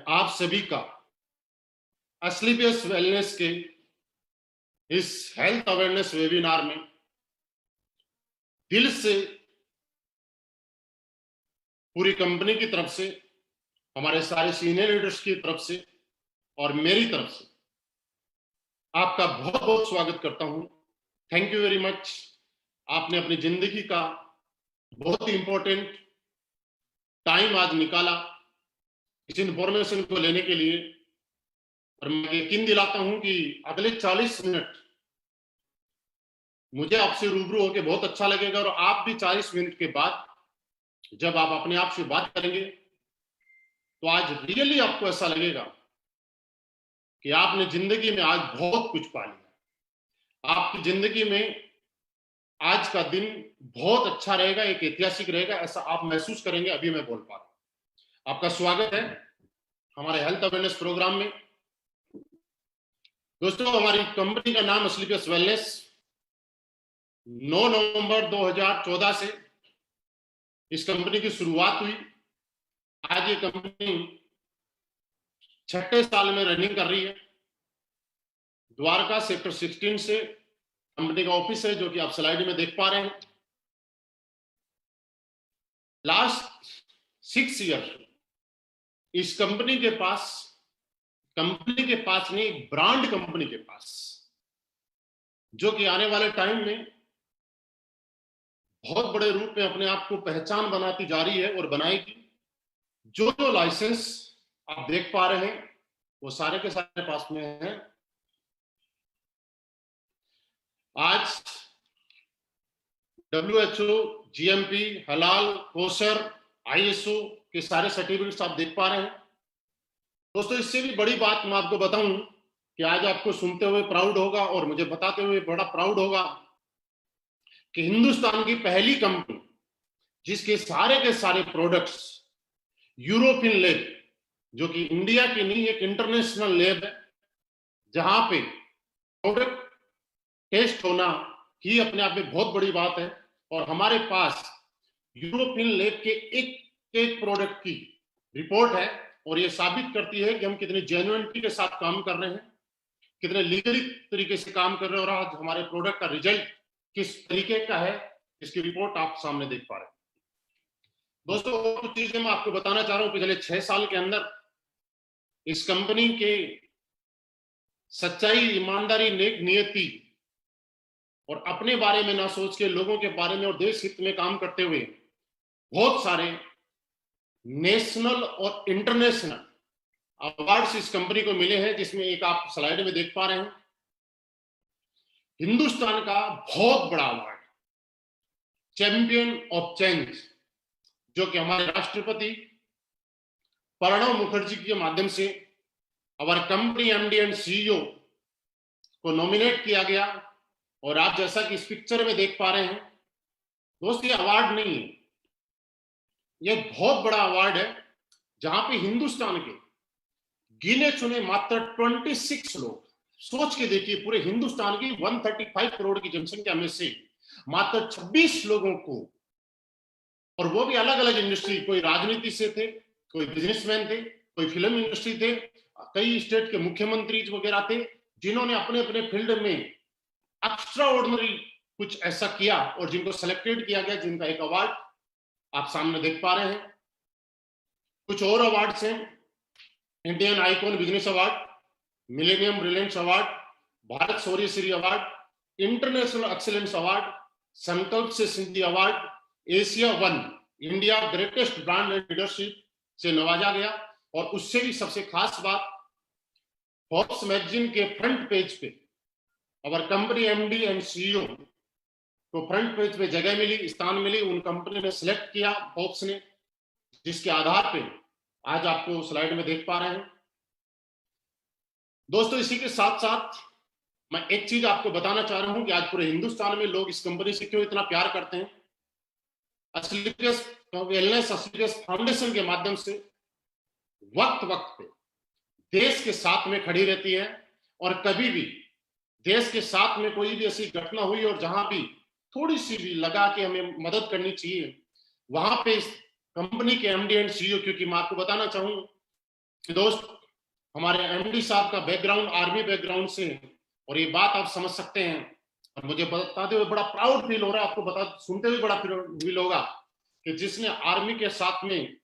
आप सभी का एस्क्लेपियस वेलनेस के इस हेल्थ अवेयरनेस वेबिनार में दिल से पूरी कंपनी की तरफ से, हमारे सारे सीनियर लीडर्स की तरफ से और मेरी तरफ से आपका बहुत बहुत स्वागत करता हूं। Thank you very much. आपने अपनी जिंदगी का बहुत ही इंपॉर्टेंट टाइम आज निकाला इस इंफॉर्मेशन को लेने के लिए, और मैं यकीन दिलाता हूं कि अगले 40 मिनट मुझे आपसे रूबरू होकर बहुत अच्छा लगेगा, और आप भी 40 मिनट के बाद जब आप अपने आप से बात करेंगे तो आज रियली आपको ऐसा लगेगा कि आपने जिंदगी में आज बहुत कुछ पा लिया। आपकी जिंदगी में आज का दिन बहुत अच्छा रहेगा, एक ऐतिहासिक रहेगा, ऐसा आप महसूस करेंगे। अभी मैं बोल पा रहा हूं। आपका स्वागत है हमारे हेल्थ अवेयरनेस प्रोग्राम में। दोस्तों, हमारी कंपनी का नाम एस्क्लेपियस वेलनेस 9 नवंबर 2014 से इस कंपनी की शुरुआत हुई। आज ये कंपनी 6ठे साल में रनिंग कर रही है। द्वारका सेक्टर 16 से कंपनी का ऑफिस है, जो कि आप स्लाइड में देख पा रहे हैं। लास्ट 6 ईयर इस कंपनी के पास नहीं, एक ब्रांड कंपनी के पास, जो कि आने वाले टाइम में बहुत बड़े रूप में अपने आप को पहचान बनाती जा रही है और बनाएगी। जो लाइसेंस आप देख पा रहे हैं वो सारे के सारे पास में हैं। आज WHO, GMP, हलाल, कोशर, ISO के सारे सर्टिफिकेट्स आप देख पा रहे हैं। दोस्तों, इससे भी बड़ी बात मैं आपको बताऊं कि आज आपको सुनते हुए प्राउड होगा और मुझे बताते हुए बड़ा प्राउड होगा कि हिंदुस्तान की पहली कंपनी जिसके सारे के सारे प्रोडक्ट्स यूरोपियन लैब, जो कि इंडिया की नहीं, एक इंटरनेशनल लैब है, जहां पे प्रोडक्ट टेस्ट होना ही अपने आप में बहुत बड़ी बात है। और हमारे पास यूरोपियन लैब के एक प्रोडक्ट की रिपोर्ट है, और ये साबित करती है कि हम कितनी जेन्युइनिटी के साथ काम कर रहे हैं, कितने लीगली तरीके से काम कर रहे हैं, और आज हमारे प्रोडक्ट का रिजल्ट किस तरीके का है, इसकी रिपोर्ट आप सामने देख पा रहे हैं। दोस्तों, कुछ चीजें मैं आपको बताना चाह रहा हूं। पिछले 6 साल के अंदर इस कंपनी के सच्चाई, ईमानदारी, नेक नियति और अपने बारे में ना सोच के लोगों के बारे में और देश हित में काम करते हुए बहुत सारे नेशनल और इंटरनेशनल अवार्ड्स इस कंपनी को मिले हैं, जिसमें एक आप स्लाइड में देख पा रहे हैं। हिंदुस्तान का बहुत बड़ा अवार्ड चैंपियन ऑफ चेंज, जो कि हमारे राष्ट्रपति प्रणब मुखर्जी के माध्यम से हमारे कंपनी MD एंड CEO को नॉमिनेट किया गया। और आप जैसा कि इस पिक्चर में देख पा रहे हैं, दोस्तों, ये अवार्ड नहीं है, ये बहुत बड़ा अवार्ड है, जहां पे हिंदुस्तान के गिने चुने मात्र 26 लोग, सोच के देखिए, पूरे हिंदुस्तान की 135 करोड़ की जनसंख्या में से मात्र 26 लोगों को, और वो भी अलग अलग इंडस्ट्री, कोई राजनीति से थे, कोई बिजनेसमैन थे, कोई फिल्म इंडस्ट्री थे, कई स्टेट के मुख्यमंत्री वगैरह थे, जिन्होंने अपने अपने फील्ड में एक्स्ट्रा ऑर्डिनरी कुछ ऐसा किया और जिनको सेलेक्टेड किया गया, जिनका एक अवार्ड आप सामने देख पा रहे हैं। कुछ और अवार्ड्स हैं: Indian icon business award, millennium brilliance award, Bharat Shaurya Shri award, international excellence award, Sankalp se Siddhi award, Asia 1 India greatest brand and leadership से नवाजा गया। और उससे भी सबसे खास बात, फोर्ब्स मैगजीन के फ्रंट पेज पे our company MD and CEO को फ्रंट पेज पे जगह मिली, स्थान मिली, उन कंपनी ने सिलेक्ट किया फोर्ब्स ने, जिसके आधार पे आज आपको स्लाइड में देख पा रहे हैं। दोस्तों, इसी के साथ साथ मैं एक चीज आपको बताना चाह रहा हूं कि आज पूरे हिंदुस्तान में लोग इस कंपनी से क्यों इतना प्यार करते हैं। एस्क्लेपियस वेलनेस, एस्क्लेपियस फाउंडेशन के माध्यम से वक्त वक्त पे देश के साथ में खड़ी रहती है, और कभी भी देश के साथ में कोई भी ऐसी घटना हुई और जहां भी थोड़ी सी भी लगा कि हमें मदद करनी चाहिए, वहां पे इस कंपनी के MD एंड CEO, क्योंकि मैं आपको बताना चाहूंगा दोस्त, हमारे एमडी साहब का बैकग्राउंड आर्मी बैकग्राउंड से है और ये बात आप समझ सकते हैं। और मुझे बताते हुए बड़ा प्राउड फील हो रहा है, आपको बता सुनते हुए बड़ा फील होगा कि जिसने आर्मी के साथ में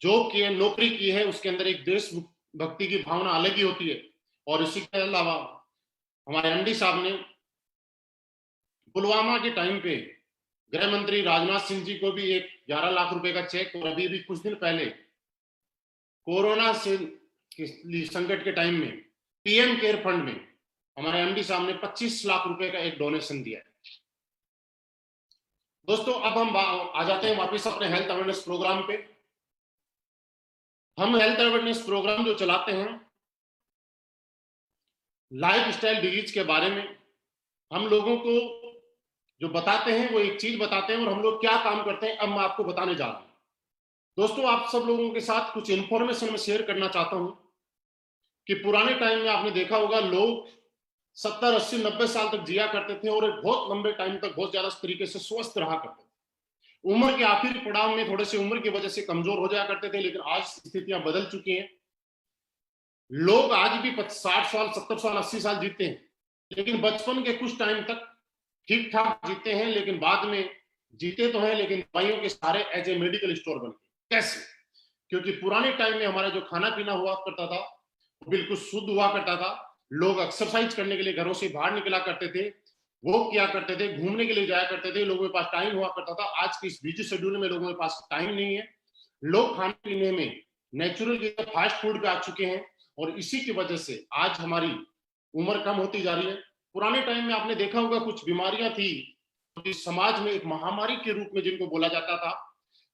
जॉब की है, नौकरी की है, उसके अंदर एक देशभक्ति की भावना अलग ही होती है। और इसी के अलावा हमारे एमडी साहब ने पुलवामा के टाइम पे गृह मंत्री राजनाथ सिंह जी को भी एक 11 लाख रुपए का चेक, और अभी भी कुछ दिन पहले कोरोना से संकट के टाइम में पीएम केयर फंड में हमारे एमडी साहब ने 25 लाख रुपए का एक डोनेशन दिया है। दोस्तों, अब हम आ जाते हैं वापस अपने हेल्थ अवेयरनेस प्रोग्राम पे। हम हेल्थ अवेयरनेस प्रोग्राम जो चलाते हैं लाइफ स्टाइल डिजीज के बारे में, हम लोगों को जो बताते हैं वो एक चीज बताते हैं और हम लोग क्या काम करते हैं अब मैं आपको बताने जा रहा हूं। दोस्तों, आप सब लोगों के साथ कुछ इंफॉर्मेशन मैं शेयर करना चाहता हूं कि पुराने टाइम में आपने देखा होगा लोग 70, 80, 90 साल तक जिया करते थे और बहुत लंबे टाइम तक बहुत ज्यादा तरीके से स्वस्थ रहा करते थे। उम्र के आखिरी पड़ाव में थोड़े से उम्र की वजह से कमजोर हो जाया करते थे, लेकिन आज स्थितियां बदल चुकी हैं। लोग आज भी 60 साल, 70 साल, 80 साल जीते हैं, लेकिन बचपन के कुछ टाइम तक ठीक ठाक जीते हैं, लेकिन बाद में जीते तो हैं लेकिन दवाइयों के सारे एज ए मेडिकल स्टोर बन गए। कैसे? क्योंकि पुराने टाइम में हमारा जो खाना पीना हुआ करता था वो बिल्कुल शुद्ध हुआ करता था। लोग एक्सरसाइज करने के लिए घरों से बाहर निकला करते थे, वॉक किया करते थे, घूमने के लिए जाया करते थे, लोगों के पास टाइम हुआ करता था। आज की इस बिजी शेड्यूल में लोगों के पास टाइम नहीं है। लोग खाने पीने में नेचुरल की फास्ट फूड पे आ चुके हैं और इसी की वजह से आज हमारी उम्र कम होती जा रही है। पुराने टाइम में आपने देखा होगा कुछ बीमारियां थी जो समाज में एक महामारी के रूप में जिनको बोला जाता था,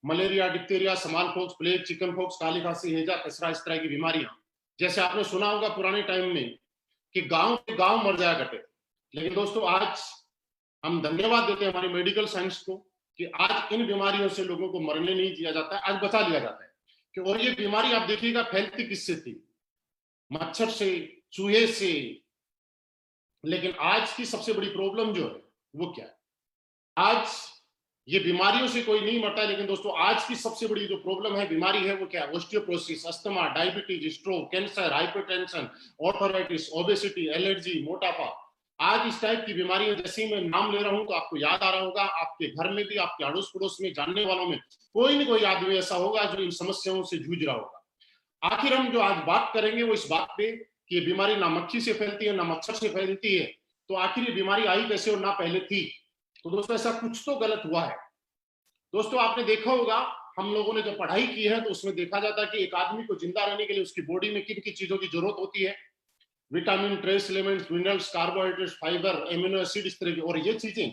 malaria, diphtheria, smallpox, plague, chickenpox, काली खांसी, हैजा, खसरा, इस तरह की बीमारियां। जैसे आपने सुना होगा पुराने टाइम में कि गांव के गांव मर जाया करते थे, लेकिन दोस्तों आज हम धन्यवाद देते हैं हमारी मेडिकल साइंस को कि आज इन बीमारियों से लोगों को मरने नहीं दिया जाता है, आज बचा लिया जाता है। कि और ये बीमारी आप देखिएगा फैलती किससे थी? मच्छर से, चूहे से। लेकिन आज की सबसे बड़ी प्रॉब्लम जो है वो क्या है? आज ये बीमारियों से कोई नहीं मरता है, लेकिन दोस्तों आज की सबसे बड़ी जो प्रॉब्लम है, बीमारी है, वो क्या है? Osteoporosis, asthma, diabetes, stroke, cancer, hypertension, arthritis, obesity, allergy, मोटापा। आज इस टाइप की बीमारियां जैसे ही मैं नाम ले रहा हूं तो आपको याद आ रहा होगा, आपके घर में भी, आपके अड़ोस पड़ोस में, जानने वालों में कोई ना कोई आदमी ऐसा होगा जो इन समस्याओं से जूझ रहा होगा। आखिर हम जो आज बात करेंगे वो इस बात पे कि ये बीमारी ना मक्खी से फैलती है ना मच्छर से फैलती है, तो आखिर ये बीमारी आई कैसे और ना पहले थी? तो दोस्तों ऐसा कुछ तो गलत हुआ है। दोस्तों आपने देखा होगा, हम लोगों ने जब पढ़ाई की है तो उसमें देखा जाता है कि एक आदमी को जिंदा रहने के लिए उसकी बॉडी में किन किन चीजों की जरूरत होती है। Vitamin, trace elements, minerals, carbohydrates, fibre, amino acid, इस तरह की। और ये चीजें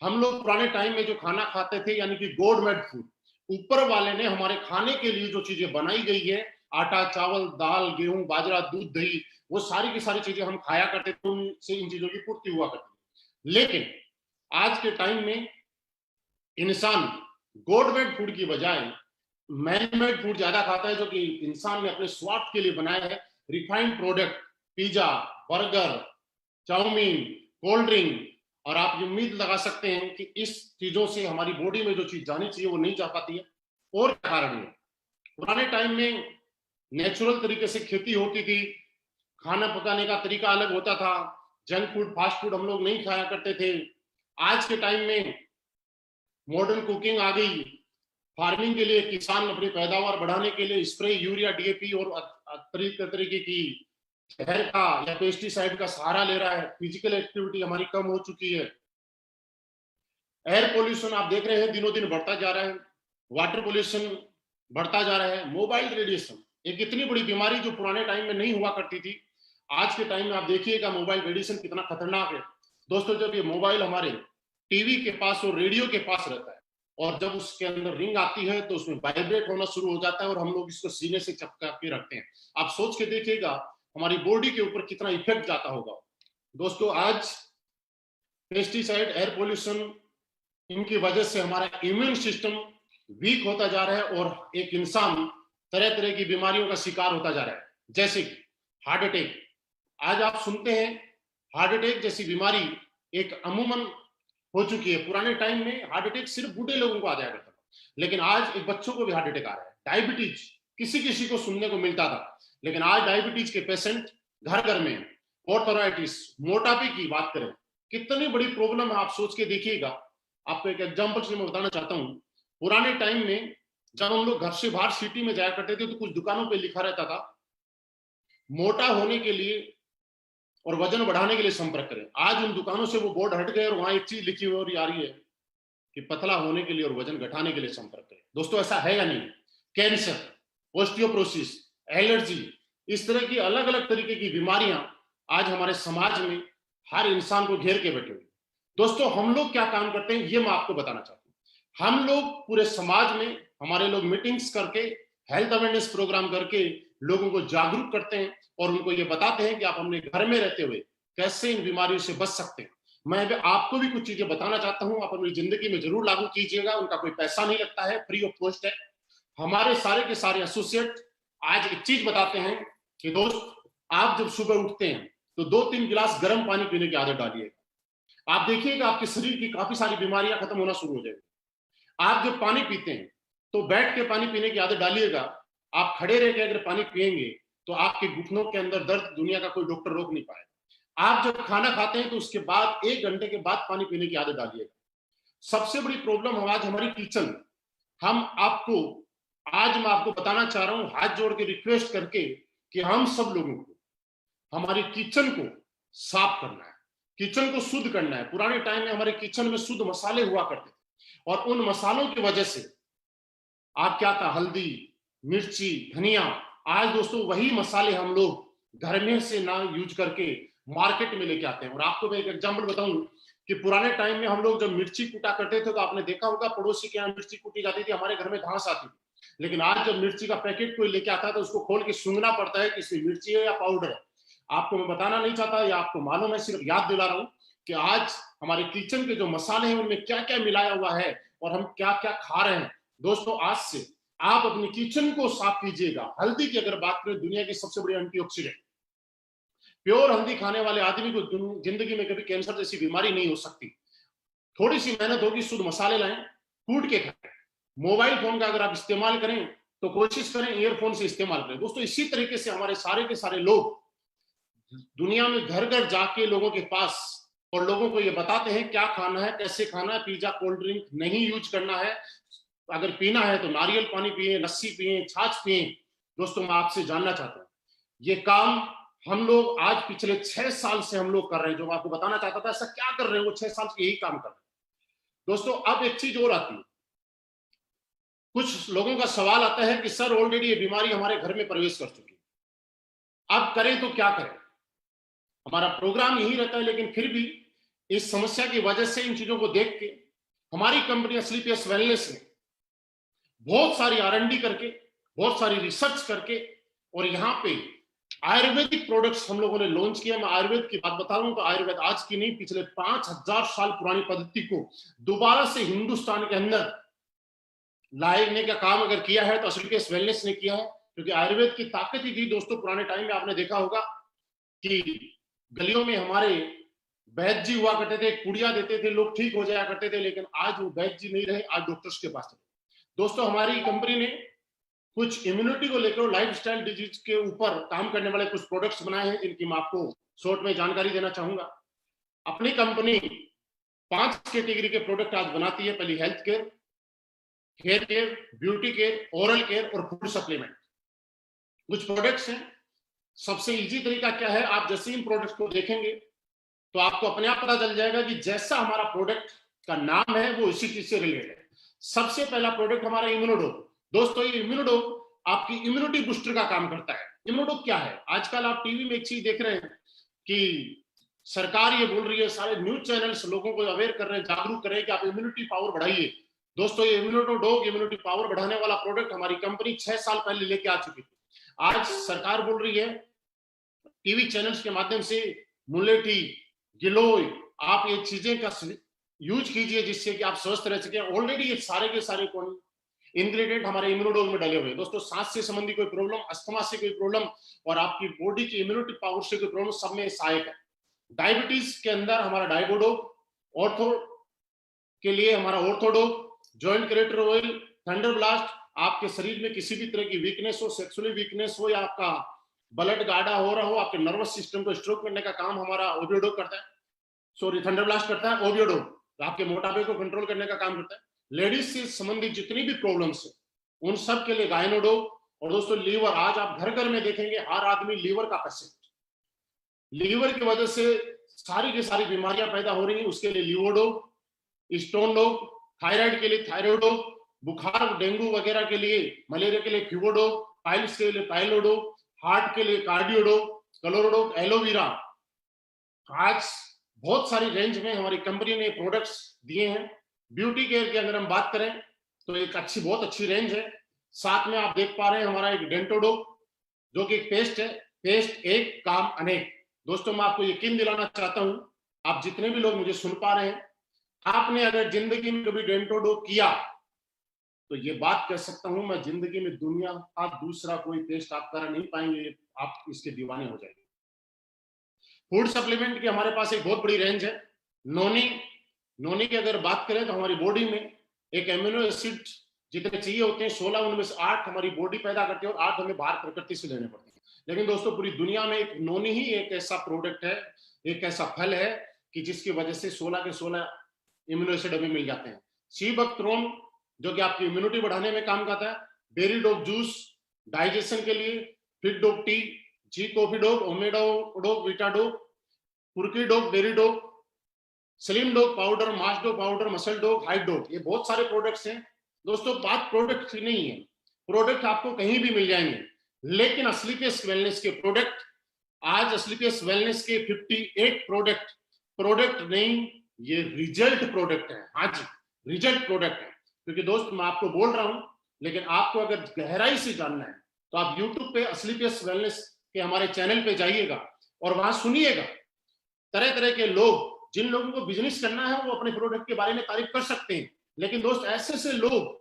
हम लोग पुराने टाइम में जो खाना खाते थे यानी कि गॉड मेड फूड, ऊपर वाले ने हमारे खाने के लिए जो चीजें बनाई गई है, आटा, चावल, दाल, गेहूं, बाजरा, दूध, दही, वो सारी की सारी चीजें हम खाया करते थे, उनसे इन चीजों की पूर्ति हुआ करती। लेकिन आज के टाइम में इंसान गॉड मेड फूड की बजाय मैन मेड फूड ज्यादा खाता है, जो कि इंसान ने अपने स्वार्थ के लिए बनाया है। Refined product, pizza, burger, chow mein, cold drink. और आप ये उम्मीद लगा सकते हैं कि इस चीजों से हमारी बॉडी में जो चीज जानी चाहिए वो नहीं जा पाती है। और क्या कारण है? पुराने टाइम में नेचुरल तरीके से खेती होती थी, खाना पकाने का तरीका अलग होता था, जंक फूड, फास्ट फूड हम लोग नहीं खाया करते थे। आज के टाइम में मॉडर्न कुकिंग आ गई। फार्मिंग के लिए किसान अपनी पैदावार बढ़ाने के लिए स्प्रे, यूरिया, डीएपी और तरीके की जहर का या पेस्टिसाइड का सहारा ले रहा है। फिजिकल एक्टिविटी हमारी कम हो चुकी है। एयर पोल्यूशन आप देख रहे हैं दिनों दिन बढ़ता जा रहा है। वाटर पोल्यूशन बढ़ता जा रहा है। मोबाइल रेडिएशन एक इतनी बड़ी बीमारी जो पुराने टाइम में नहीं हुआ करती थी, आज के टाइम में आप देखिएगा मोबाइल रेडिएशन कितना खतरनाक है। दोस्तों, जब ये मोबाइल हमारे टीवी के पास और रेडियो के पास रहता है और जब उसके अंदर रिंग आती है तो उसमें वाइब्रेट होना शुरू हो जाता है और हम लोग इसको सीने से चपका के रखते हैं। आप सोच के देखिएगा हमारी बॉडी के ऊपर कितना इफेक्ट जाता होगा। दोस्तों, आज पेस्टिसाइड, एयर पोल्यूशन, इनकी वजह से हमारा इम्यून सिस्टम वीक होता जा रहा है और एक इंसान तरह तरह की बीमारियों का शिकार होता जा रहा है, जैसे कि हार्ट अटैक। आज आप सुनते हैं हार्ट अटैक जैसी बीमारी एक अमूमन हो चुकी है। पुराने टाइम में हार्ट अटैक सिर्फ बूढ़े लोगों को आ जाया करता था, लेकिन आज एक बच्चों को भी हार्ट अटैक आ रहा है। डायबिटीज किसी किसी को सुनने को मिलता था, लेकिन आज डायबिटीज के पेशेंट घर घर में, ऑर्थराइटिस, मोटापे की बात करें, कितनी बड़ी प्रॉब्लम है आप सोच के देखिएगा। आपको एक एग्जांपल से मैं बताना चाहता हूँ। पुराने टाइम में जब हम लोग घर से बाहर सिटी में जाया करते थे तो कुछ दुकानों पे लिखा रहता था, मोटा होने के लिए और वजन बढ़ाने के लिए संपर्क करें। आज उन दुकानों से वो बोर्ड हट गए और वहां एक चीज लिखी हुई आ रही है कि पतला होने के लिए और वजन घटाने के लिए संपर्क करें। दोस्तों ऐसा है या नहीं? कैंसर, ऑस्टियोप्रोसिस, एलर्जी, इस तरह की अलग अलग तरीके की बीमारियां आज हमारे समाज में हर इंसान को घेर के बैठे हुए। दोस्तों हम लोग क्या काम करते हैं ये मैं आपको बताना चाहता हूं। हम लोग पूरे समाज में, हमारे लोग मीटिंग्स करके, हेल्थ अवेयरनेस प्रोग्राम करके लोगों को जागरूक करते हैं और उनको ये बताते हैं कि आप अपने घर में रहते हुए कैसे इन बीमारियों से बच सकते हैं। मैं भी आपको भी कुछ चीजें बताना चाहता हूं, आप अपनी जिंदगी में जरूर लागू कीजिएगा। उनका कोई पैसा नहीं लगता है, फ्री ऑफ कॉस्ट है। हमारे सारे के सारे एसोसिएट आज एक चीज बताते हैं कि दोस्त, आप जब सुबह उठते हैं तो 2-3 गिलास गर्म पानी पीने की आदत डालिएगा। आप देखिएगा आपके शरीर की काफी सारी बीमारियां खत्म होना शुरू हो जाएगी। आप जब पानी पीते हैं तो बैठ के पानी पीने की आदत डालिएगा। आप खड़े रह के अगर पानी पिएंगे तो आपके घुटनों के अंदर दर्द दुनिया का कोई डॉक्टर रोक नहीं पाएगा। आप जब खाना खाते हैं तो उसके बाद 1 घंटे के बाद पानी पीने की आदत डालिएगा। सबसे बड़ी प्रॉब्लम आज हमारी किचन में। आज मैं आपको बताना चाह रहा हूं, हाथ जोड़ के रिक्वेस्ट करके, कि हम सब लोगों को हमारी किचन को साफ करना है, किचन को शुद्ध करना है। पुराने टाइम में हमारे किचन में शुद्ध मसाले हुआ करते थे और उन मसालों की वजह से आप क्या था, हल्दी, मिर्ची, धनिया, आज दोस्तों वही मसाले हम लोग घर में से ना यूज करके मार्केट में लेके आते हैं। और आपको मैं एक एग्जांपल बताऊं कि पुराने टाइम में हम लोग जब मिर्ची कूटा करते थे तो आपने देखा होगा पड़ोसी के यहाँ मिर्ची कूटी जाती थी, हमारे घर में घास आती थी। लेकिन आज जब मिर्ची का पैकेट कोई लेके आता है तो उसको खोल के सूंघना पड़ता है कि इसमें मिर्ची है या पाउडर है। आपको मैं बताना नहीं चाहता या आपको मालूम है, सिर्फ याद दिला रहा हूं कि आज हमारे किचन के जो मसाले हैं उनमें क्या क्या मिलाया हुआ है और हम क्या क्या खा रहे हैं। दोस्तों आज से आप अपनी किचन को साफ कीजिएगा। हल्दी की अगर बात करें, दुनिया की सबसे बड़ी एंटीऑक्सीडेंट, प्योर हल्दी खाने वाले आदमी को जिंदगी में कभी कैंसर जैसी बीमारी नहीं हो सकती। थोड़ी सी मेहनत होगी, शुद्ध मसाले लाएं, कूट के खाएं। मोबाइल फोन का अगर आप इस्तेमाल करें तो कोशिश करें ईयरफोन से इस्तेमाल करें। दोस्तों इसी तरीके से हमारे सारे के सारे लोग दुनिया में घर घर जाके लोगों के पास और लोगों को ये बताते हैं क्या खाना है, कैसे खाना है। पिज्जा, कोल्ड ड्रिंक नहीं यूज करना है। अगर पीना है तो नारियल पानी पिए, लस्सी पिए, छाछ पिए। दोस्तों मैं आपसे जानना चाहता हूं, ये काम हम लोग आज पिछले 6 साल से हम लोग कर रहे हैं। जो मैं आपको बताना चाहता था ऐसा क्या कर रहे हैं, वो 6 साल से यही काम कर रहे हैं। दोस्तों अब एक चीज और आती है, कुछ लोगों का सवाल आता है कि सर ऑलरेडी ये बीमारी हमारे घर में प्रवेश कर चुकी है, अब करें तो क्या करें। हमारा प्रोग्राम यही रहता है, लेकिन फिर भी इस समस्या की वजह से, इन चीजों को देख के हमारी कंपनी स्लीपियस वेलनेस ने बहुत सारी R&D करके, बहुत सारी रिसर्च करके और यहाँ पे आयुर्वेदिक प्रोडक्ट्स हम लोगों ने लॉन्च किया। मैं आयुर्वेद की बात बता रहा हूं तो आयुर्वेद आज की नहीं, पिछले 5000 साल पुरानी पद्धति को दोबारा से हिंदुस्तान के अंदर लाने का काम अगर किया है तो स्लीपियस वेलनेस ने किया है। क्योंकि आयुर्वेद की ताकत ही थी दोस्तों। पुराने टाइम में आपने देखा होगा कि गलियों में हमारे वैद्य जी हुआ करते थे, पुड़िया देते थे, लोग ठीक हो जाया करते थे। लेकिन आज वो वैद्य जी नहीं रहे, आज डॉक्टर्स के पास रहे। दोस्तों हमारी कंपनी ने कुछ इम्यूनिटी को लेकर लाइफस्टाइल डिजीज के ऊपर काम करने वाले कुछ प्रोडक्ट्स बनाए हैं, जिनकी मैं आपको शॉर्ट में जानकारी देना चाहूंगा। अपनी कंपनी 5 कैटेगरी के प्रोडक्ट आज बनाती है। पहली health care, hair care, beauty care, oral care और फूड सप्लीमेंट। कुछ प्रोडक्ट्स हैं। सबसे इजी तरीका क्या है, आप जैसे इन प्रोडक्ट्स को देखेंगे तो आपको अपने आप पता चल जाएगा कि जैसा हमारा प्रोडक्ट का नाम है वो इसी चीज से रिलेटेड है। सबसे पहला प्रोडक्ट हमारा इम्यूनोडोप। दोस्तों ये इम्यूनोडोप आपकी इम्यूनिटी बूस्टर का काम करता है। इम्यूनोडोप क्या है, आजकल आप टीवी में एक चीज देख रहे हैं कि सरकार ये बोल रही है, सारे न्यूज चैनल्स लोगों को अवेयर कर रहे हैं, जागरूक कर रहे हैं कि आप इम्यूनिटी पावर बढ़ाइए। दोस्तों ये इम्यूनोडोप इम्यूनिटी पावर बढ़ाने वाला प्रोडक्ट हमारी कंपनी 6 साल पहले लेके आ चुकी थी। आज सरकार बोल रही है टीवी चैनल्स के माध्यम से, मुलेठी, गिलोय, आप ये चीजें का यूज कीजिए जिससे कि आप स्वस्थ रह सके। ऑलरेडी ये सारे के सारे इंग्रेडिएंट हमारे इम्यूनोडोज में डले हुए हैं। दोस्तों सांस से संबंधी कोई प्रॉब्लम, अस्थमा से कोई प्रॉब्लम और आपकी बॉडी की इम्यूनिटी पावर से कोई प्रॉब्लम, सब में सहायक है। डायबिटीज के अंदर हमारा डायबोडोप, ऑर्थो के लिए हमारा Orthodope, joint crater oil, thunder blast, आपके शरीर में किसी भी तरह की वीकनेस हो, सेक्सुअली वीकनेस हो, या आपका ब्लड गाढ़ा हो रहा हो, आपके नर्वस सिस्टम को स्ट्रोक करने का काम हमारा ओबियोडोप करता है, सॉरी थंडरब्लास्ट करता है ओबियोडोप, आपके मोटापे को कंट्रोल करने का काम करता है। लेडीज से संबंधित जितनी भी प्रॉब्लम्स है उन सब के लिए गायनोडोप। और दोस्तों लीवर, आज आप घर घर में देखेंगे हर आदमी लीवर का पेशेंट, लीवर की वजह से सारी की सारी बीमारियां पैदा हो रही हैं, उसके लिए लीवोडोप, स्टोन डोप, थायराइड के लिए थायरोडोप, बुखार डेंगू वगैरह के लिए, मलेरिया के लिए फ्यूगोडोप, पाइल्स के लिए पाइलोडोप, हार्ट के लिए कार्डियोडोप, क्लोरोडोप, एलोवेरा। आज बहुत सारी रेंज में हमारी कंपनी ने प्रोडक्ट्स दिए हैं। ब्यूटी केयर की अगर हम बात करें तो एक बहुत अच्छी रेंज है। साथ में आप देख पा रहे हैं हमारा एक डेंटोडोप जो कि एक पेस्ट है, पेस्ट एक काम अनेक। दोस्तों मैं आपको यकीन दिलाना चाहता हूं, आप जितने भी लोग मुझे सुन पा रहे हैं, आपने अगर जिंदगी में कभी डेंटोडोप किया तो ये बात कह सकता हूं मैं, जिंदगी में दुनिया का दूसरा कोई पेस्ट आप कर नहीं पाएंगे, आप इसके दीवाने हो जाएंगे। फूड सप्लीमेंट की हमारे पास एक बहुत बड़ी रेंज है। नोनी, नोनी की अगर बात करें तो हमारी बॉडी में एक एमिनो एसिड जितने चाहिए होते हैं 16, उनमें से 8 हमारी बॉडी पैदा करती है और 8 हमें बाहर प्रकृति से लेने पड़ते हैं। लेकिन दोस्तों पूरी दुनिया में एक नोनी ही एक ऐसा प्रोडक्ट है, एक ऐसा फल है कि जिसकी वजह से 16 के 16 इम्यूनो एसिड हमें मिल जाते हैं। सी बकथ्रोन जो कि आपकी इम्यूनिटी बढ़ाने में काम करता है, बेरी डोप जूस डाइजेशन के लिए, fit dope tea, G coffee dope, ओमेडो वीटा डोप, कुर्की dope, berry dope, slim dope powder, mass dope powder, muscle dope, height dope, ये बहुत सारे प्रोडक्ट्स हैं। दोस्तों बात प्रोडक्ट की नहीं है, प्रोडक्ट आपको कहीं भी मिल जाएंगे, लेकिन असलीकेस वेलनेस के प्रोडक्ट, आज असलीकेस वेलनेस के 58 प्रोडक्ट नहीं, ये रिजल्ट प्रोडक्ट है। हाँ जी, रिजल्ट प्रोडक्ट है। क्योंकि दोस्त मैं आपको बोल रहा हूं, लेकिन आपको अगर गहराई से जानना है तो आप YouTube पे असलीकेस वेलनेस के हमारे चैनल पे जाइएगा और वहां सुनिएगा। तरह तरह के लोग, जिन लोगों को बिजनेस करना है वो अपने प्रोडक्ट के बारे में तारीफ कर सकते हैं, लेकिन दोस्त ऐसे से लोग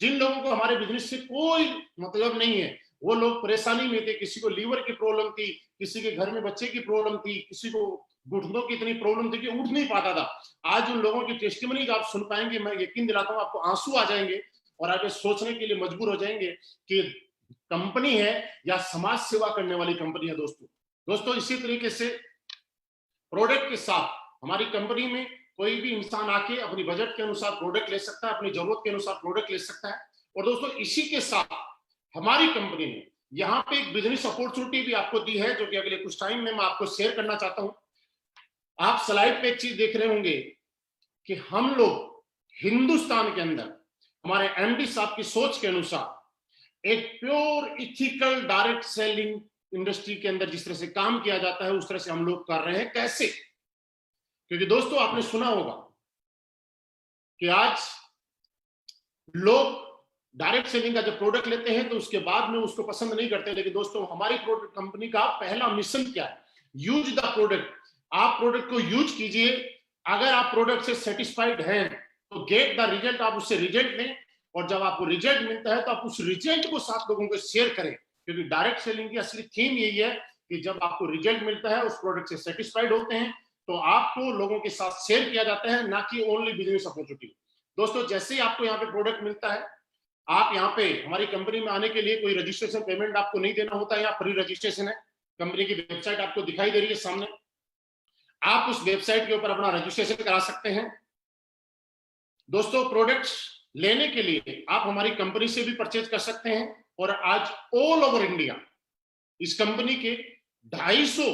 जिन लोगों को हमारे बिजनेस से कोई मतलब नहीं है, वो लोग परेशानी में थे, किसी को लीवर की प्रॉब्लम थी, किसी के घर में बच्चे की प्रॉब्लम थी, किसी को घुटनों की इतनी प्रॉब्लम थी कि उठ नहीं पाता था। आज उन लोगों की टेस्टिमनी आप सुन पाएंगे, मैं यकीन दिलाता हूं आपको आंसू आ जाएंगे और आप ये सोचने के लिए मजबूर हो जाएंगे कि कंपनी है या समाज सेवा करने वाली कंपनी है। दोस्तों इसी तरीके से प्रोडक्ट के साथ हमारी कंपनी में कोई भी इंसान आके अपनी बजट के अनुसार प्रोडक्ट ले सकता है, अपनी जरूरत के अनुसार प्रोडक्ट ले सकता है। और दोस्तों इसी के साथ हमारी कंपनी ने यहाँ पे एक बिजनेस अपॉर्चुनिटी भी आपको दी है, जो कि अगले कुछ टाइम में मैं आपको शेयर करना चाहता हूं। आप स्लाइड पे एक चीज देख रहे होंगे कि हम लोग हिंदुस्तान के अंदर हमारे एमडी साहब की सोच के अनुसार एक pure ethical direct selling industry के अंदर जिस तरह से काम किया जाता है उस तरह से हम लोग कर रहे हैं। कैसे? क्योंकि दोस्तों आपने सुना होगा कि आज लोग डायरेक्ट सेलिंग का जब प्रोडक्ट लेते हैं तो उसके बाद में उसको पसंद नहीं करते, लेकिन दोस्तों हमारी प्रोडक्ट कंपनी का पहला मिशन क्या है? Use the product. आप प्रोडक्ट को यूज कीजिए, अगर आप प्रोडक्ट से सेटिस्फाइड हैं तो गेट द रिजल्ट, आप उससे रिजल्ट लें, और जब आपको रिजल्ट मिलता है तो आप उस रिजल्ट को 7 लोगों को शेयर करें। क्योंकि डायरेक्ट सेलिंग की असली थीम यही है कि जब आपको रिजल्ट मिलता है, उस प्रोडक्ट से सेटिस्फाइड होते हैं, तो आपको लोगों के साथ शेयर किया जाता है, ना कि ओनली बिजनेस अपॉर्चुनिटी। दोस्तों जैसे ही आपको यहाँ पे प्रोडक्ट मिलता है, आप यहाँ पे हमारी कंपनी में आने के लिए कोई रजिस्ट्रेशन पेमेंट आपको नहीं देना होता है, यहाँ फ्री रजिस्ट्रेशन है। कंपनी की वेबसाइट आपको दिखाई दे रही है सामने, आप उस वेबसाइट के ऊपर अपना रजिस्ट्रेशन करा सकते हैं। दोस्तों प्रोडक्ट्स लेने के लिए आप हमारी कंपनी से भी परचेज कर सकते हैं, और आज ऑल ओवर इंडिया इस कंपनी के 250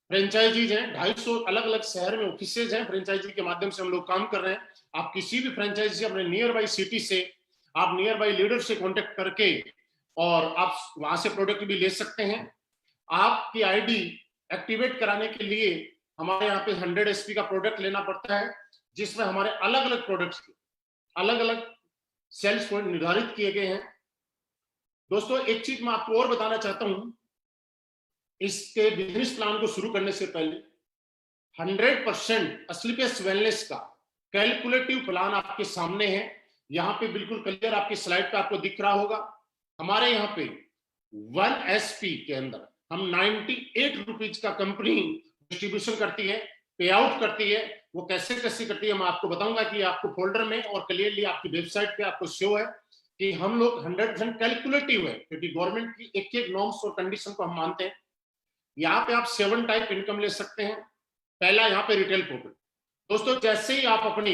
फ्रेंचाइजीज हैं, 250 अलग अलग शहर में ऑफिसेज हैं, फ्रेंचाइजी के माध्यम से हम लोग काम कर रहे हैं। आप किसी भी फ्रेंचाइजी से अपने नियर बाई सिटी से, आप नियर बाई लीडर से कांटेक्ट करके और आप वहां से प्रोडक्ट भी ले सकते हैं। आपकी आईडी एक्टिवेट कराने के लिए हमारे यहाँ पे 100 SP का प्रोडक्ट लेना पड़ता है, जिसमें हमारे अलग अलग प्रोडक्ट्स अलग अलग सेल्स पॉइंट निर्धारित किए गए हैं। दोस्तों एक चीज मैं आपको और बताना चाहता हूं, इसके बिजनेस प्लान को शुरू करने से पहले 100% असलीकेस वेलनेस का कैलकुलेटिव प्लान आपके सामने है। यहाँ पे बिल्कुल क्लियर आपकी स्लाइड पे आपको दिख रहा होगा। हमारे यहाँ पे 1 SP के अंदर हम 98 रुपीज का कंपनी डिस्ट्रीब्यूशन करती है, पे आउट करती है। वो कैसे कैसे करती है मैं आपको बताऊंगा कि आपको फोल्डर में और क्लियरली आपकी वेबसाइट पे आपको शो है। कि हम लोग 100% कैलकुलेटिव है, क्योंकि गवर्नमेंट की एक एक नॉर्म्स और कंडीशन को हम मानते हैं। यहाँ पे आप 7 टाइप इनकम ले सकते हैं। पहला यहाँ पे रिटेल प्रॉफिट। दोस्तों, जैसे ही आप अपनी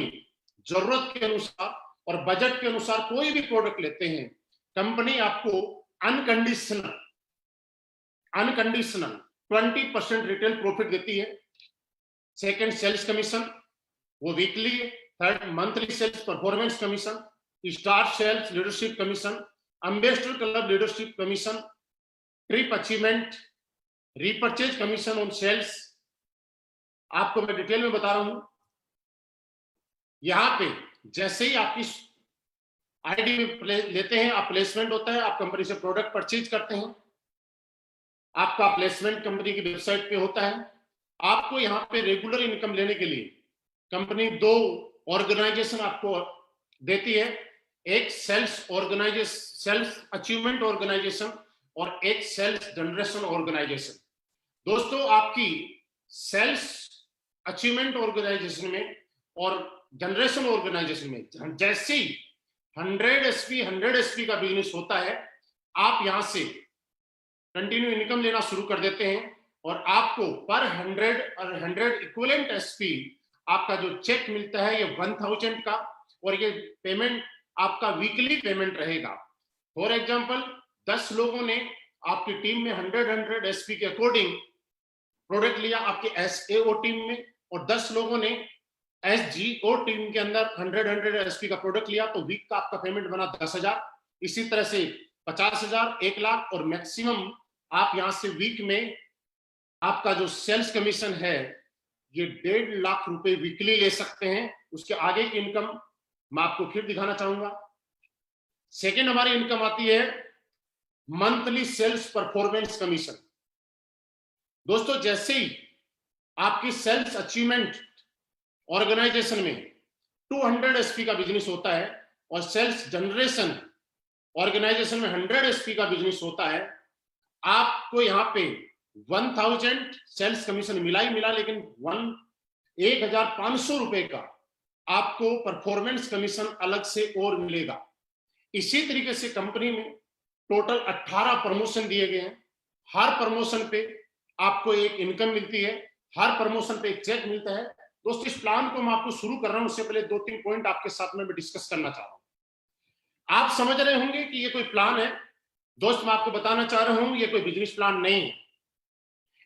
जरूरत के अनुसार और बजट के अनुसार कोई भी प्रोडक्ट लेते हैं, कंपनी आपको अनकंडीशनल अनकंडीशनल 20% रिटेल प्रॉफिट देती है। सेकंड, सेल्स कमीशन, वो वीकली है। Third, monthly sales performance commission, star sales leadership commission, ambassador club leadership commission, trip achievement, repurchase commission on sales. आपको मैं डिटेल में बता रहा हूं। यहां पे जैसे ही आपकी आईडी में लेते हैं, आप प्लेसमेंट होता है, आप कंपनी से प्रोडक्ट परचेज करते हैं, आपका प्लेसमेंट कंपनी की वेबसाइट पे होता है। आपको यहाँ पे रेगुलर इनकम लेने के लिए कंपनी 2 ऑर्गेनाइजेशन आपको देती है। एक सेल्स अचीवमेंट ऑर्गेनाइजेशन और एक सेल्स जनरेशन ऑर्गेनाइजेशन। दोस्तों, आपकी सेल्स अचीवमेंट ऑर्गेनाइजेशन में और जनरेशन ऑर्गेनाइजेशन में जैसे ही 100 एसपी का बिजनेस होता है, आप यहां से कंटिन्यू इनकम लेना शुरू कर देते हैं और आपको पर 100 और 100 इक्विवेलेंट एसपी आपका जो चेक मिलता है ये 1000 का, और ये पेमेंट आपका वीकली पेमेंट रहेगा। फॉर एग्जांपल, 10 लोगों ने आपकी टीम में 100 एसपी के अकॉर्डिंग प्रोडक्ट लिया आपके एसएओ टीम में, और 10 लोगों ने एसजीओ टीम के अंदर 100 एसपी का प्रोडक्ट लिया, तो वीक का आपका पेमेंट बना 10,000। इसी तरह से 50,000, 1 लाख, और मैक्सिमम आप यहां से वीक में आपका जो सेल्स कमीशन है ये 1.5 लाख रुपए वीकली ले सकते हैं। उसके आगे की इनकम मैं आपको फिर दिखाना चाहूंगा। सेकेंड हमारी इनकम आती है मंथली सेल्स परफॉर्मेंस कमीशन। दोस्तों, जैसे ही आपकी सेल्स अचीवमेंट ऑर्गेनाइजेशन में 200 एसपी का बिजनेस होता है और सेल्स जनरेशन ऑर्गेनाइजेशन में 100 एसपी का बिजनेस होता है, आपको यहाँ पे 1000 सेल्स कमीशन मिला ही मिला, लेकिन 1,500 रुपए का आपको परफॉर्मेंस कमीशन अलग से और मिलेगा। इसी तरीके से कंपनी में टोटल 18 प्रमोशन दिए गए हैं। हर प्रमोशन पे आपको एक इनकम मिलती है, हर प्रमोशन पे एक चेक मिलता है। दोस्तों, इस प्लान को मैं आपको शुरू कर रहा हूं, उससे पहले 2-3 पॉइंट आपके साथ में मैं डिस्कस करना चाह रहा हूं। आप समझ रहे होंगे कि ये कोई प्लान है। दोस्त, मैं आपको बताना चाह रहा हूं ये कोई बिजनेस प्लान नहीं है।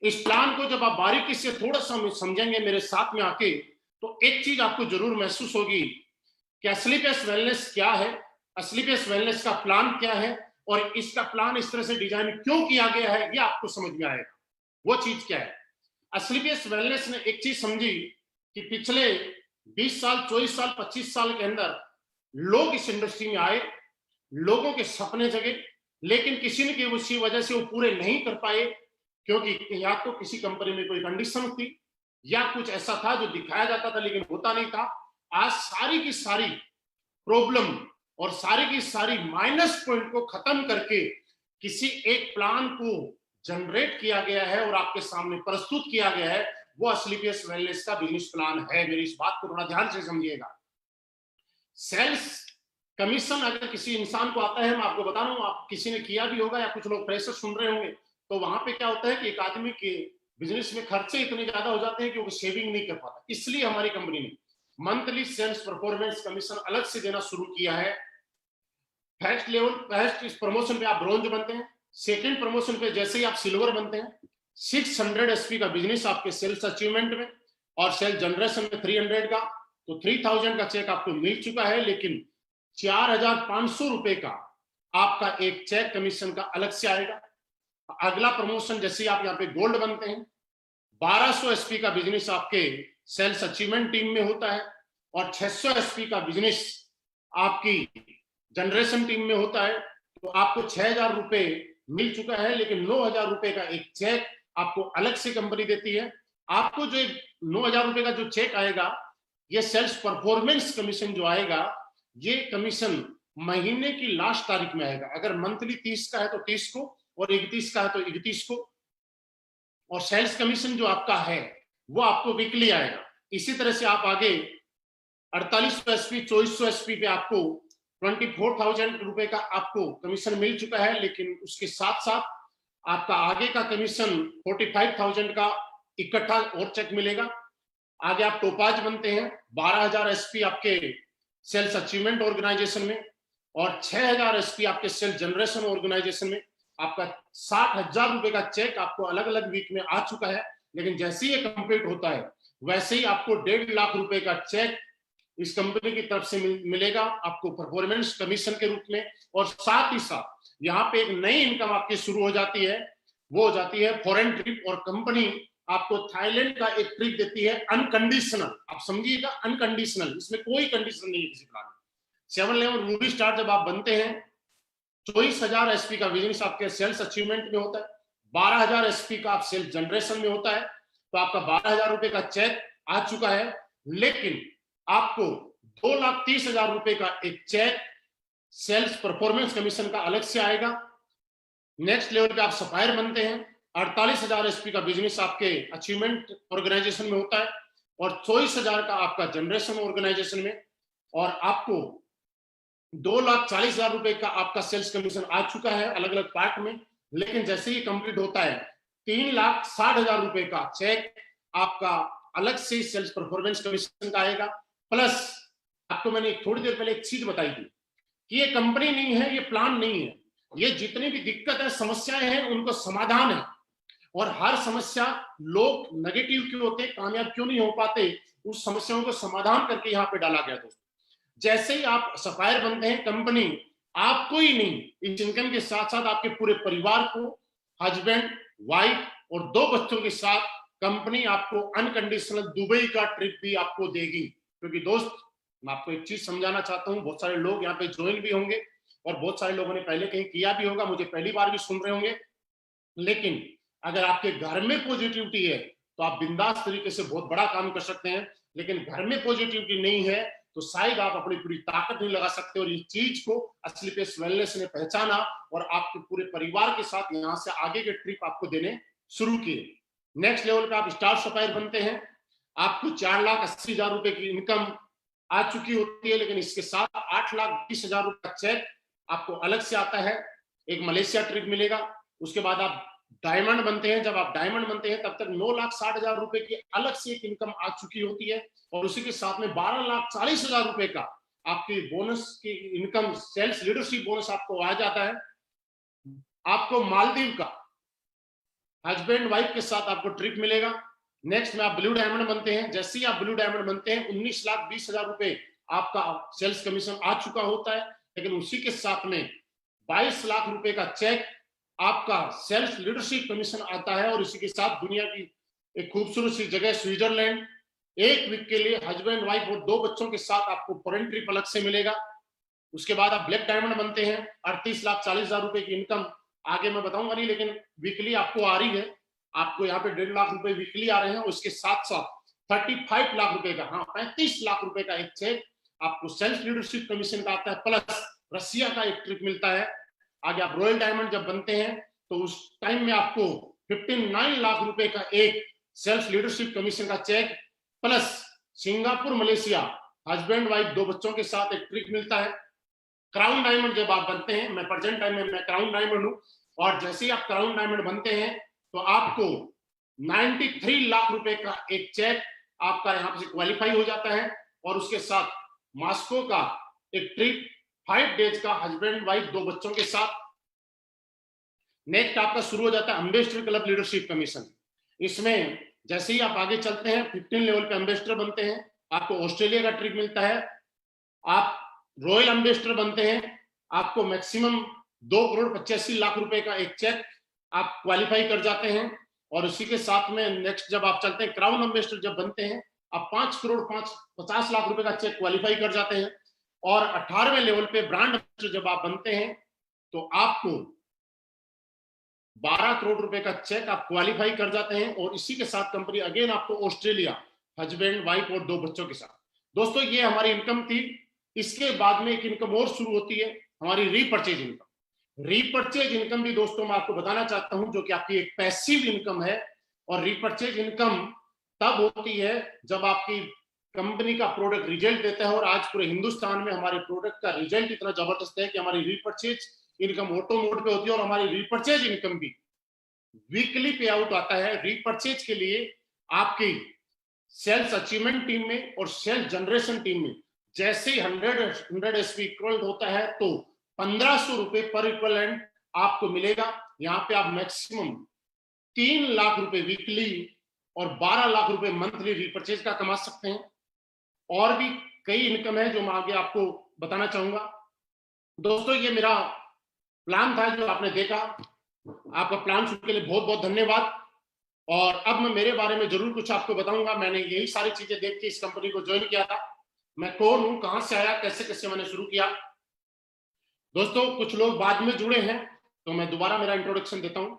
इस प्लान को जब आप बारीकी से थोड़ा सा समझेंगे मेरे साथ में आके, तो एक चीज आपको जरूर महसूस होगी कि असली पेस वेलनेस क्या है, असली पेस वेलनेस का प्लान क्या है, और इसका प्लान इस तरह से डिजाइन क्यों किया गया है, ये आपको समझ में आएगा। वो चीज क्या है? असली पेस वेलनेस ने एक चीज समझी कि पिछले 20 साल, 24 साल, 25 साल के अंदर लोग इस इंडस्ट्री में आए, लोगों के सपने जगे, लेकिन किसी न किसी वजह से वो पूरे नहीं कर पाए, क्योंकि या तो किसी कंपनी में कोई कंडीशन थी या कुछ ऐसा था जो दिखाया जाता था लेकिन होता नहीं था। आज सारी की सारी प्रॉब्लम और सारी की सारी माइनस पॉइंट को खत्म करके किसी एक प्लान को जनरेट किया गया है और आपके सामने प्रस्तुत किया गया है। वो असली पेस वेलनेस का बिजनेस प्लान है। मेरी इस बात को थोड़ा ध्यान से समझिएगा। सेल्स कमीशन अगर किसी इंसान को आता है, मैं आपको बता रहा हूं, आप किसी ने किया भी होगा या कुछ लोग फ्रेशर सुन रहे होंगे, तो वहां पे क्या होता है कि एक आदमी के बिजनेस में खर्चे इतने ज्यादा हो जाते हैं कि वो सेविंग नहीं कर पाता। इसलिए हमारी कंपनी ने मंथली सेल्स परफॉर्मेंस कमीशन अलग से देना शुरू किया है। फर्स्ट लेवल, फर्स्ट इस प्रमोशन पे आप ब्रोंज बनते हैं, सेकंड प्रमोशन पे जैसे ही आप सिल्वर बनते हैं, 600 एसपी का बिजनेस आपके सेल्स अचीवमेंट में और सेल्स जनरेशन में 300 का, तो 3000 का चेक आपको मिल चुका है, लेकिन 4,500 रुपए का आपका एक चेक कमीशन का अलग से आएगा। अगला प्रमोशन जैसे ही आप यहाँ पे गोल्ड बनते हैं, 1200 एसपी का बिजनेस आपके सेल्स अचीवमेंट टीम में होता है और 600 एसपी का बिजनेस आपकी जनरेशन टीम में होता है। तो आपको 6,000 रुपए मिल चुका है, लेकिन 9,000 रुपए का एक चेक आपको अलग से कंपनी देती है। आपको जो 9,000 रुपए का जो चेक आएगा, ये सेल्स परफॉर्मेंस कमीशन जो आएगा, ये कमीशन महीने की लास्ट तारीख में आएगा। अगर मंथली 30 का है तो 30 को, और 31 का है तो 31 को। और सेल्स कमीशन जो आपका है वो आपको वीकली आएगा। इसी तरह से आप आगे 4800 एसपी, 2400 एसपी पे आपको 24,000 रुपए का आपको कमीशन मिल चुका है, लेकिन उसके साथ साथ आपका आगे का कमीशन 45,000 का इकट्ठा और चेक मिलेगा। आगे आप टोपाज बनते हैं, 12,000 एसपी आपके सेल्स अचीवमेंट ऑर्गेनाइजेशन में और 6,000 एसपी आपके सेल्स जनरेशन ऑर्गेनाइजेशन में। आपका 60,000 रुपए का चेक आपको अलग अलग वीक में आ चुका है, लेकिन जैसे ही ये कंप्लीट होता है वैसे ही आपको 1.5 लाख रुपए का चेक इस कंपनी की तरफ से मिलेगा आपको परफॉर्मेंस कमीशन के रूप में। और साथ ही साथ यहाँ पे एक नई इनकम आपकी शुरू हो जाती है, वो हो जाती है फॉरेन ट्रिप। और कंपनी आपको थाईलैंड का एक ट्रिप देती है अनकंडीशनल। आप समझिएगा, अनकंडीशनल, इसमें कोई कंडीशन नहीं है किसी प्लान में। 7 लेवल रूबी स्टार जब आप बनते हैं, 24,000 एसपी का बिजनेस आपके सेल्स अचीवमेंट में होता है, 12,000 एसपी का आप सेल्स जनरेशन में होता है, तो आपका 12,000 रुपए का चेक आ चुका है। लेकिन आपको 2,30,000 रुपए का एक चेक सेल्स परफॉर्मेंस कमीशन का अलग से आएगा। नेक्स्ट लेवल पे आप सप्लायर बनते हैं, 48,000 एसपी का बिजनेस आपके अचीवमेंट ऑर्गेनाइजेशन में होता है और 24,000 का आपका जनरेशन ऑर्गेनाइजेशन में। और आपको 2,40,000 रुपए का आपका सेल्स कमीशन आ चुका है अलग अलग पार्ट में। लेकिन जैसे ही कंप्लीट होता है, 3,60,000 रुपए का चेक आपका अलग से सेल्स परफॉर्मेंस कमीशन का आएगा। प्लस आपको मैंने थोड़ी देर पहले एक चीज बताई थी कि ये कंपनी नहीं है, ये प्लान नहीं है, ये जितनी भी दिक्कत है, समस्याएं हैं, उनको समाधान है। और हर समस्या लोग नेगेटिव क्यों होते, कामयाब क्यों नहीं हो पाते, उस समस्याओं को समाधान करके यहाँ पे डाला गया। दोस्तों, जैसे ही आप सप्लायर बनते हैं, कंपनी आपको ही नहीं, इस इनकम के साथ साथ आपके पूरे परिवार को, हस्बैंड, वाइफ और 2 बच्चों के साथ कंपनी आपको अनकंडीशनल दुबई का ट्रिप भी आपको देगी। क्योंकि दोस्त, मैं आपको एक चीज समझाना चाहता हूँ, बहुत सारे लोग यहाँ पे ज्वाइन भी होंगे और बहुत सारे लोगों ने पहले कहीं किया भी होगा, मुझे पहली बार भी सुन रहे होंगे। लेकिन अगर आपके घर में पॉजिटिविटी है तो आप बिंदास तरीके से बहुत बड़ा काम कर सकते हैं। लेकिन घर में पॉजिटिविटी नहीं है तो शायद आप अपनी पूरी ताकत नहीं लगा सकते। और इस चीज को असली पेस वेलनेस ने पहचाना और आपके पूरे परिवार के साथ यहाँ से आगे के ट्रिप आपको देने शुरू किए। नेक्स्ट लेवल पे आप स्टार सप्लायर बनते हैं, आपको 4,80,000 रुपए की इनकम आ चुकी होती है, लेकिन इसके साथ 8,20,000 रुपए का चेक आपको अलग से आता है, एक मलेशिया ट्रिप मिलेगा। उसके बाद आप डायमंड बनते हैं, जब आप डायमंड बनते हैं तब तक 9,60,000 रुपए की अलग से एक इनकम आ चुकी होती है और उसी के साथ में 12,40,000 रुपए का आपकी बोनस की इनकम, सेल्स लीडरशिप बोनस आपको आ जाता है। आपको मालदीव का हस्बैंड वाइफ के साथ आपको ट्रिप मिलेगा। नेक्स्ट में आप ब्लू डायमंड बनते हैं, जैसे ही आप ब्लू डायमंड बनते हैं 19,20,000 रुपए आपका सेल्स कमीशन आ चुका होता है। लेकिन उसी के साथ में 22 लाख रुपए का चेक आपका सेल्फ लीडरशिप कमीशन आता है। और इसी के साथ दुनिया की एक खूबसूरत सी जगह स्विट्जरलैंड, 1 वीक के लिए हस्बैंड वाइफ और 2 बच्चों के साथ आपको फॉरेन ट्रिप अलग से मिलेगा। उसके बाद आप ब्लैक डायमंड बनते हैं, 38,40,000 रुपए की इनकम आगे मैं बताऊंगा नहीं, लेकिन वीकली आपको आ रही है। आपको यहाँ पे 1.5 लाख रुपए वीकली आ रहे हैं। उसके साथ साथ 35 लाख रुपए का, हाँ 35 लाख रुपए का एक चेक आपको सेल्फ लीडरशिप कमीशन का आता है, प्लस रसिया का एक ट्रिप मिलता है। आगे आप रॉयल डायमंड जब बनते हैं तो उस टाइम में आपको 59 लाख रुपए का एक सेल्फ लीडरशिप कमीशन का cheque, plus Singapore Malaysia husband wife 2 बच्चों के साथ एक ट्रिप मिलता है। क्राउन डायमंड जब आप बनते हैं, मैं प्रेजेंट टाइम में मैं क्राउन डायमंड हूं, और जैसे ही आप क्राउन डायमंड बनते हैं तो आपको 93 लाख रुपए का एक चेक आपका यहां से क्वालिफाई हो जाता है। और उसके साथ मॉस्को का एक ट्रिप 5 डेज का हस्बैंड वाइफ 2 बच्चों के साथ। नेक्स्ट आपका शुरू हो जाता है एम्बेसडर क्लब लीडरशिप कमीशन। इसमें जैसे ही आप आगे चलते हैं 15 लेवल पे एम्बेसडर बनते हैं, आपको ऑस्ट्रेलिया का ट्रिप मिलता है। आप रॉयल एम्बेसडर बनते हैं, आपको मैक्सिमम 2,85,00,000 रुपए का एक चेक आप क्वालिफाई कर जाते हैं। और उसी के साथ में नेक्स्ट जब आप चलते हैं क्राउन एम्बेसडर जब बनते हैं, आप 5,50,00,000 रुपए का चेक क्वालिफाई कर जाते हैं। और 18वें लेवल पे ब्रांड एम्बेसडर जब आप बनते हैं तो आपको 12 करोड़ रुपए का चेक आप क्वालिफाई कर जाते हैं। और इसी के साथ कंपनी अगेन आपको ऑस्ट्रेलिया हस्बैंड वाइफ और 2 बच्चों के साथ। दोस्तों, ये हमारी इनकम थी। इसके बाद में एक इनकम और शुरू होती है, हमारी रीपर्चेज इनकम। रीपर्चेज इनकम भी दोस्तों मैं आपको बताना चाहता हूं, जो कि आपकी एक पैसिव इनकम है। और रीपर्चेज इनकम तब होती है जब आपकी कंपनी का प्रोडक्ट रिजल्ट देता है और आज पूरे हिंदुस्तान में हमारे प्रोडक्ट का रिजल्ट इतना जबरदस्त है कि हमारी रीपर्चेज इनकम ऑटो मोड पे होती है और हमारी रीपर्चेज इनकम भी वीकली पे आउट आता है। रीपर्चेज के लिए आपकी सेल्स अचीवमेंट टीम में और सेल्स जनरेशन टीम में जैसे ही 100 एसपी इक्वल होता है तो 1500 रुपए पर इक्वलेंट आपको मिलेगा। यहाँ पे आप मैक्सिमम 3 लाख रुपए वीकली और 12 लाख रुपए मंथली रीपर्चेज का कमा सकते हैं। और भी कई इनकम है जो मैं आगे आपको बताना चाहूंगा। दोस्तों ये मेरा प्लान था जो आपने देखा, आपका प्लान सुनने के लिए बहुत बहुत धन्यवाद। और अब मैं मेरे बारे में जरूर कुछ आपको बताऊंगा। मैंने यही सारी चीजें देख के इस कंपनी को ज्वाइन किया था। मैं कौन हूं, कहां से आया, कैसे कैसे मैंने शुरू किया। दोस्तों कुछ लोग बाद में जुड़े हैं तो मैं दोबारा मेरा इंट्रोडक्शन देता हूं।